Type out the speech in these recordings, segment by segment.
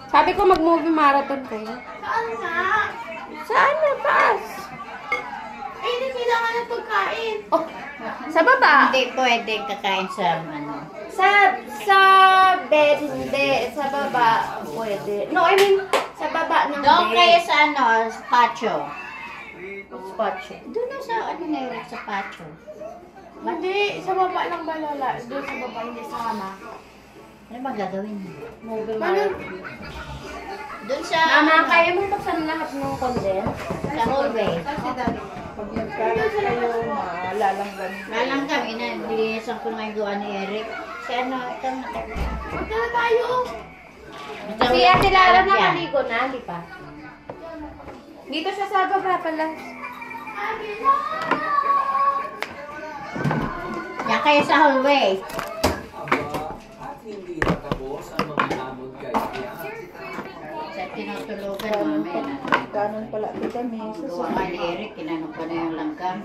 Sabi ko mag-movie marathon kayo. Saan nga? Saan na, Pas? Eh, hindi kailangan ng pagkain. Oh, sa baba? Hindi pwede kakain sa ano. Sa bed, hindi. Sa baba, pwede. No, I mean, sa baba ng Doon bed. kayo sa ano, sa patio. Spatio. Doon na sa ano na yun, sa patio. Hindi, sa baba lang ba, Lola? Doon sa baba, hindi sa kama. Ano ba gagawin? Movie marathon. Doon sa Mama, kaya mo buksan lahat ng condense? sa hallway. Pag nagkalat kayo, malalanggan. Lalanggam, inabilisan ko nga yung gawa ni Eric. Si ano, ito na. Punta na tayo. Si Ate Lara nakaligo na, hindi pa. Dito siya sa baba pala. Yan kayo sa hallway. At hindi natapos ang mga hamon kay Sa tinutulugan mamaya na. Kanon pala kami. Gawa nga ni Eric, kinanong ko na yung langgam.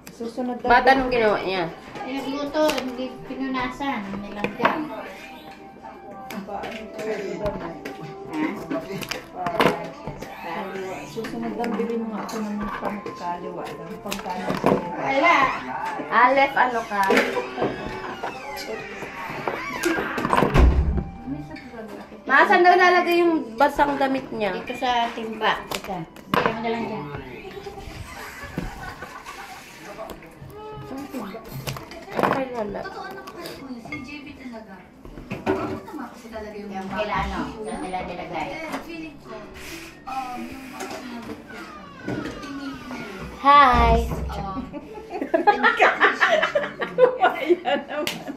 Susunod na. Ba't anong ginawa niya? Nagluto, hindi pinunasan, may langgam. Ha? Susunod lang, bilhin mo ako ng pangkaliwa. Ng pangkanan. Wala. Alef, ano ka? Saan daw lalagay yung basang damit niya? Dito sa timba. Ika. Bigyan mo na lang dyan. Okay, Lola. Si JB talaga. Ano naman kasi talaga yung Yung kila ano, saan nila nilagay. feeling ko, yung mga sinagot ko, tingin ko, Hi! Ayan naman.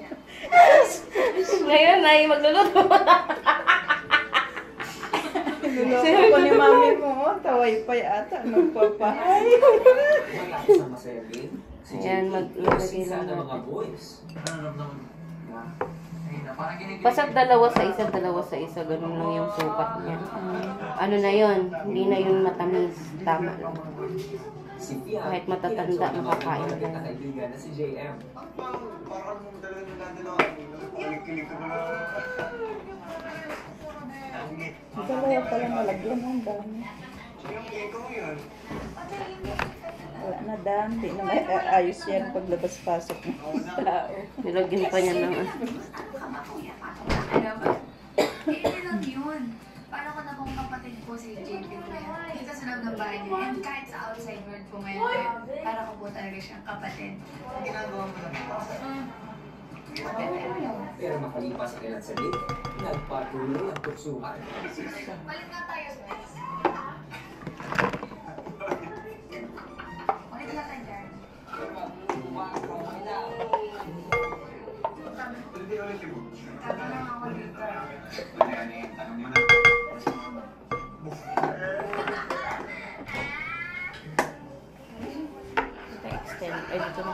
Ngayon ay magluluto. Sino ko ni mami mo? Taway pa yata. Nagpapahay. Sama sa Erwin, si Ayan, JP, maglagay isa lang ng mga natin. boys. Pasag dalawa sa isa, ganun lang yung sukat niya. Ano na yun? Hindi na yun matamis. Tama lang. Si Pia, Kahit matatanda, makakain na lang. kaibigan na si JM. Dalawa pala nalagyan. Ang dami. Wala na dam. Di na may ayos yan paglabas-pasok ng tao. Nilagyan pa niya ng hindi lang yun. Paano ko na kung kapatid ko si JB ko yan? Dito sa loob ng bahay niya. And kahit sa outside world ko ngayon, para ko po talaga siyang kapatid. Pero makalipas ang ilang saglit, nagpatuloy ang tuksuhan. Balik na tayo, Spence. Ulit na tayo dyan. Tama lang ako dito. extend. Ay, dito na.